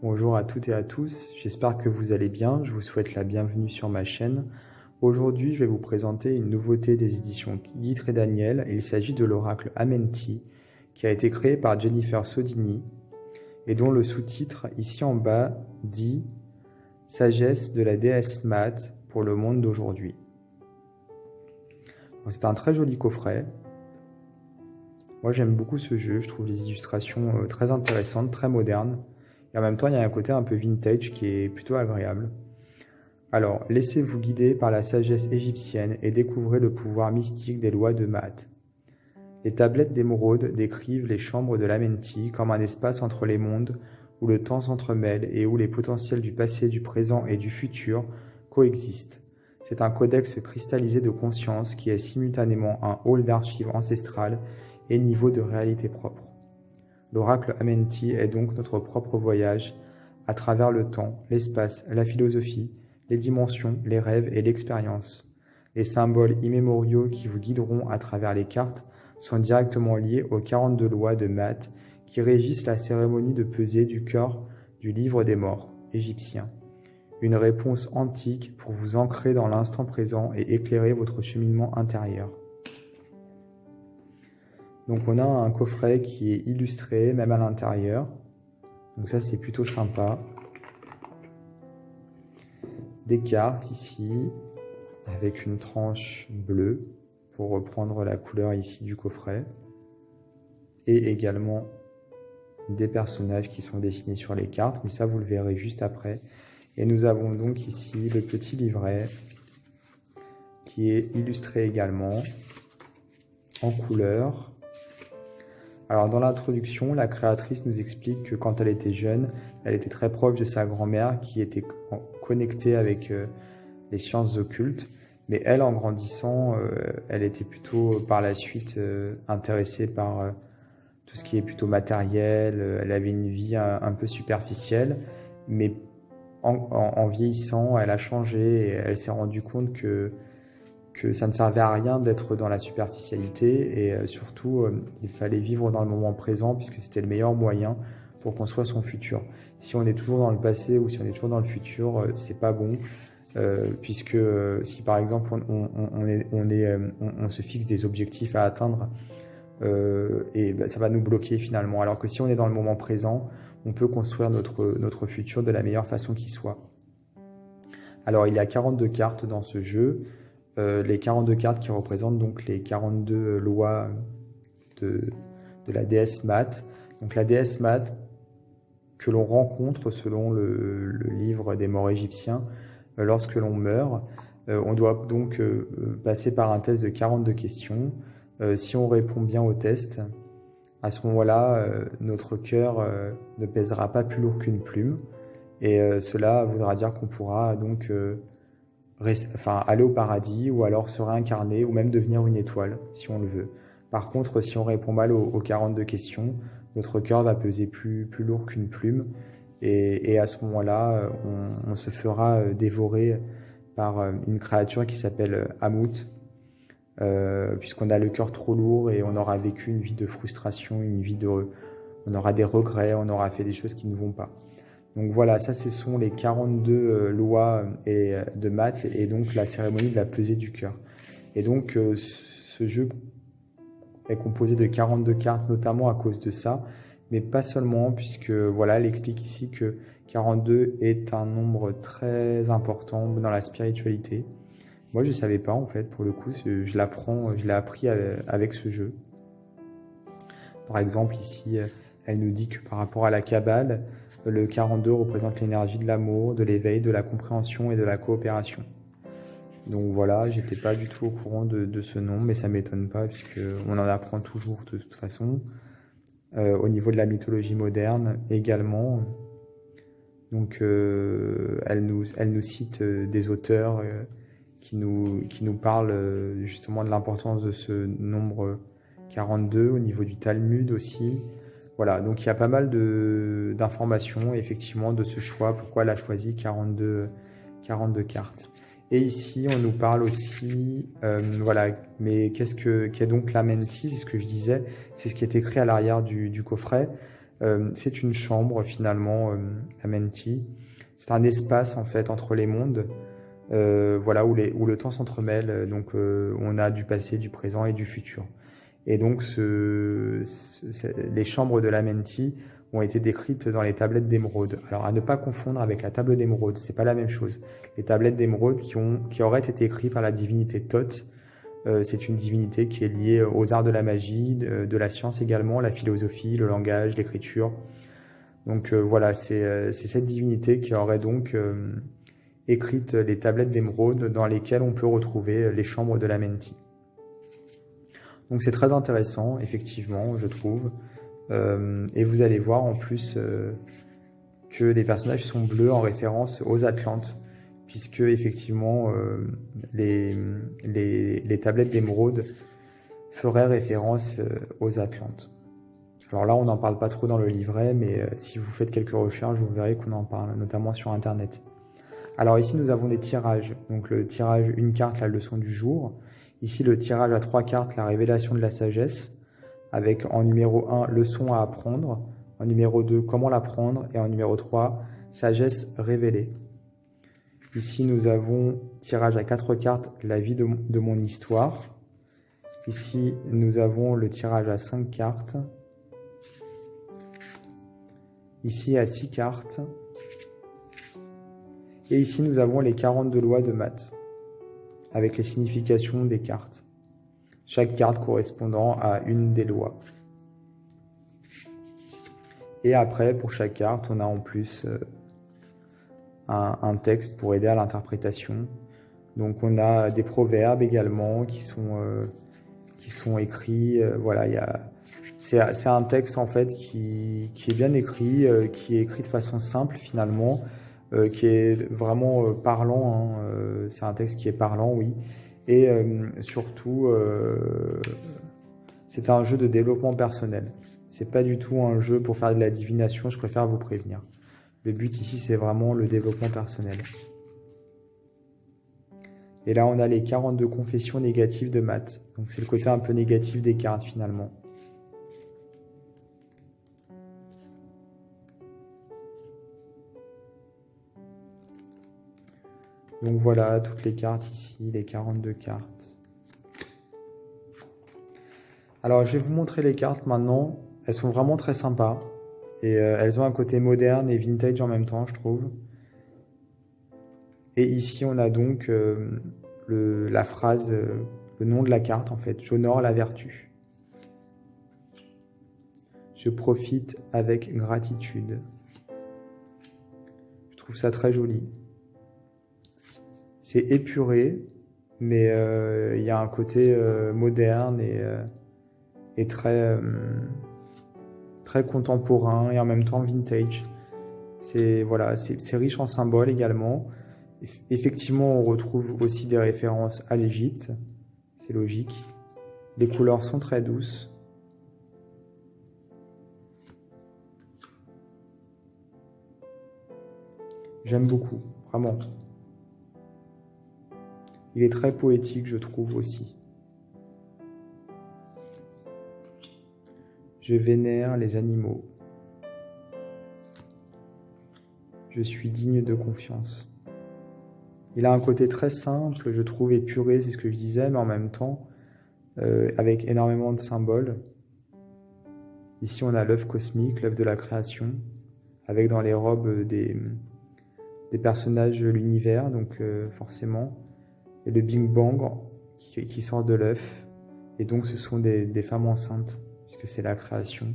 Bonjour à toutes et à tous, j'espère que vous allez bien, je vous souhaite la bienvenue sur ma chaîne. Aujourd'hui, je vais vous présenter une nouveauté des éditions Guitry Daniel. Il s'agit de l'oracle Amenti, qui a été créé par Jennifer Sodini et dont le sous-titre ici en bas dit « Sagesse de la déesse Maat pour le monde d'aujourd'hui ». C'est un très joli coffret. Moi j'aime beaucoup ce jeu, je trouve les illustrations très intéressantes, très modernes. Et en même temps, il y a un côté un peu vintage qui est plutôt agréable. Alors, laissez-vous guider par la sagesse égyptienne et découvrez le pouvoir mystique des lois de Maat. Les tablettes d'émeraude décrivent les chambres de l'Amenti comme un espace entre les mondes où le temps s'entremêle et où les potentiels du passé, du présent et du futur coexistent. C'est un codex cristallisé de conscience qui est simultanément un hall d'archives ancestrales et niveau de réalité propre. L'oracle Amenti est donc notre propre voyage à travers le temps, l'espace, la philosophie, les dimensions, les rêves et l'expérience. Les symboles immémoriaux qui vous guideront à travers les cartes sont directement liés aux 42 lois de Maat qui régissent la cérémonie de pesée du cœur du livre des morts égyptien. Une réponse antique pour vous ancrer dans l'instant présent et éclairer votre cheminement intérieur. Donc on a un coffret qui est illustré, même à l'intérieur. Donc ça c'est plutôt sympa. Des cartes ici, avec une tranche bleue, pour reprendre la couleur ici du coffret. Et également des personnages qui sont dessinés sur les cartes, mais ça vous le verrez juste après. Et nous avons donc ici le petit livret, qui est illustré également, en couleur. Alors dans l'introduction, la créatrice nous explique que quand elle était jeune, elle était très proche de sa grand-mère qui était connectée avec les sciences occultes. Mais elle, en grandissant, elle était plutôt par la suite intéressée par tout ce qui est plutôt matériel. Elle avait une vie un peu superficielle. Mais en vieillissant, elle a changé et elle s'est rendue compte que ça ne servait à rien d'être dans la superficialité et surtout il fallait vivre dans le moment présent puisque c'était le meilleur moyen pour construire son futur. Si on est toujours dans le passé ou si on est toujours dans le futur, c'est pas bon puisque si par exemple on se fixe des objectifs à atteindre ça va nous bloquer finalement. Alors que si on est dans le moment présent, on peut construire notre futur de la meilleure façon qui soit. Alors il y a 42 cartes dans ce jeu. Les 42 cartes qui représentent donc les 42 lois de la déesse Maat. Donc la déesse Maat que l'on rencontre selon le livre des morts égyptiens lorsque l'on meurt. On doit donc passer par un test de 42 questions. Si on répond bien au test, à ce moment-là, notre cœur ne pèsera pas plus lourd qu'une plume. Et cela voudra dire qu'on pourra donc aller au paradis ou alors se réincarner ou même devenir une étoile si on le veut. Par contre, si on répond mal aux 42 questions, notre cœur va peser plus lourd qu'une plume et à ce moment-là, on se fera dévorer par une créature qui s'appelle Amut puisqu'on a le cœur trop lourd et on aura vécu une vie de frustration, on aura des regrets, on aura fait des choses qui ne vont pas. Donc voilà, ça ce sont les 42 lois de Maat et donc la cérémonie de la pesée du cœur. Et donc ce jeu est composé de 42 cartes, notamment à cause de ça, mais pas seulement, puisque voilà, elle explique ici que 42 est un nombre très important dans la spiritualité. Moi je ne savais pas en fait, pour le coup, je l'ai appris avec ce jeu. Par exemple ici, elle nous dit que par rapport à la Kabbale, le 42 représente l'énergie de l'amour, de l'éveil, de la compréhension et de la coopération. Donc voilà, j'étais pas du tout au courant de ce nombre, mais ça m'étonne pas puisqu'on en apprend toujours de toute façon. Au niveau de la mythologie moderne également. Donc elle nous cite des auteurs qui nous parlent justement de l'importance de ce nombre 42 au niveau du Talmud aussi. Voilà, donc il y a pas mal d'informations effectivement de ce choix, pourquoi elle a choisi 42 cartes. Et ici, on nous parle aussi, voilà, mais qu'est donc l'Amenti? C'est ce que je disais, c'est ce qui est écrit à l'arrière du coffret. C'est une chambre finalement, Amenti. C'est un espace en fait entre les mondes, voilà, où le temps s'entremêle. Donc on a du passé, du présent et du futur. Et donc les chambres de l'Amenti ont été décrites dans les tablettes d'émeraude. Alors à ne pas confondre avec la table d'émeraude, c'est pas la même chose. Les tablettes d'émeraude qui auraient été écrites par la divinité Thoth, c'est une divinité qui est liée aux arts de la magie, de la science également, la philosophie, le langage, l'écriture. Donc voilà, c'est cette divinité qui aurait donc écrite les tablettes d'émeraude dans lesquelles on peut retrouver les chambres de l'Amenti. Donc c'est très intéressant, effectivement, je trouve. Et vous allez voir en plus que les personnages sont bleus en référence aux Atlantes, puisque effectivement les tablettes d'émeraude feraient référence aux Atlantes. Alors là, on n'en parle pas trop dans le livret, mais si vous faites quelques recherches, vous verrez qu'on en parle, notamment sur Internet. Alors ici, nous avons des tirages. Donc le tirage, une carte, la leçon du jour. Ici, le tirage à 3 cartes, la révélation de la sagesse, avec en numéro 1, leçon à apprendre, en numéro 2, comment l'apprendre, et en numéro 3, sagesse révélée. Ici, nous avons tirage à 4 cartes, la vie de mon histoire. Ici, nous avons le tirage à 5 cartes. Ici, à 6 cartes. Et ici, nous avons les 42 lois de maths, avec les significations des cartes. Chaque carte correspondant à une des lois. Et après, pour chaque carte, on a en plus un texte pour aider à l'interprétation. Donc on a des proverbes également qui sont écrits. Voilà, c'est un texte en fait qui est bien écrit, qui est écrit de façon simple finalement, qui est vraiment parlant. Hein, c'est un texte qui est parlant, oui. Et surtout, c'est un jeu de développement personnel. C'est pas du tout un jeu pour faire de la divination, je préfère vous prévenir. Le but ici, c'est vraiment le développement personnel. Et là, on a les 42 confessions négatives de maths. Donc c'est le côté un peu négatif des cartes finalement. Donc voilà, toutes les cartes ici, les 42 cartes. Alors, je vais vous montrer les cartes maintenant. Elles sont vraiment très sympas. Et elles ont un côté moderne et vintage en même temps, je trouve. Et ici, on a donc la phrase, le nom de la carte en fait. J'honore la vertu. Je profite avec gratitude. Je trouve ça très joli. C'est épuré, mais il y a un côté moderne et très contemporain et en même temps vintage. Voilà, c'est riche en symboles également. Effectivement, on retrouve aussi des références à l'Égypte. C'est logique. Les couleurs sont très douces. J'aime beaucoup, vraiment. Il est très poétique, je trouve aussi. Je vénère les animaux. Je suis digne de confiance. Il a un côté très simple, je trouve, épuré, c'est ce que je disais, mais en même temps, avec énormément de symboles. Ici, on a l'œuf cosmique, l'œuf de la création, avec dans les robes des personnages de l'univers, donc forcément, et le Big Bang qui sort de l'œuf, et donc ce sont des femmes enceintes, puisque c'est la création.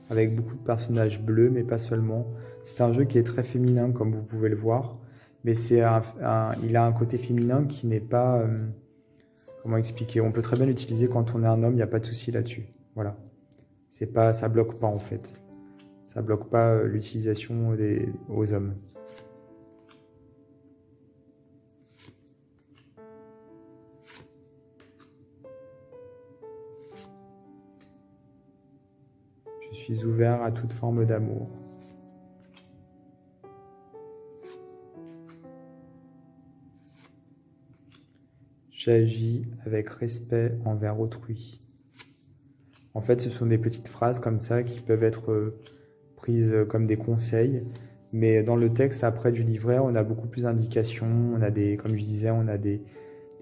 Avec beaucoup de personnages bleus, mais pas seulement. C'est un jeu qui est très féminin, comme vous pouvez le voir, mais il a un côté féminin qui n'est pas... comment expliquer? On peut très bien l'utiliser quand on est un homme, il n'y a pas de souci là-dessus. Voilà. Ça bloque pas en fait. Ça bloque pas l'utilisation aux hommes. Je suis ouvert à toute forme d'amour. J'agis avec respect envers autrui. En fait, ce sont des petites phrases comme ça qui peuvent être prises comme des conseils. Mais dans le texte, après du livret, on a beaucoup plus d'indications. On a des, comme je disais, on a des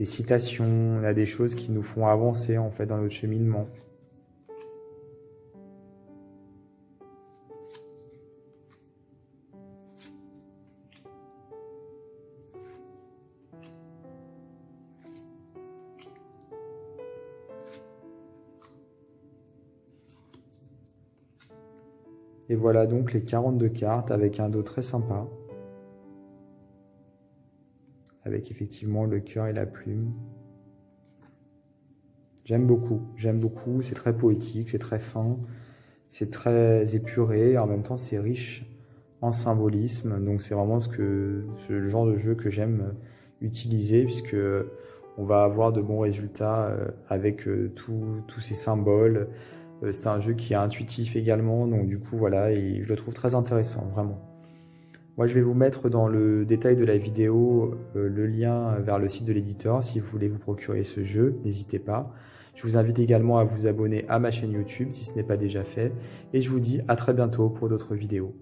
citations, on a des choses qui nous font avancer en fait dans notre cheminement. Et voilà donc les 42 cartes avec un dos très sympa. Avec effectivement le cœur et la plume. J'aime beaucoup, c'est très poétique, c'est très fin, c'est très épuré, et en même temps c'est riche en symbolisme, donc c'est vraiment ce genre de jeu que j'aime utiliser, puisque on va avoir de bons résultats avec tous ces symboles. C'est un jeu qui est intuitif également, donc du coup voilà, et je le trouve très intéressant, vraiment. Moi, je vais vous mettre dans le détail de la vidéo le lien vers le site de l'éditeur si vous voulez vous procurer ce jeu, n'hésitez pas. Je vous invite également à vous abonner à ma chaîne YouTube si ce n'est pas déjà fait et je vous dis à très bientôt pour d'autres vidéos.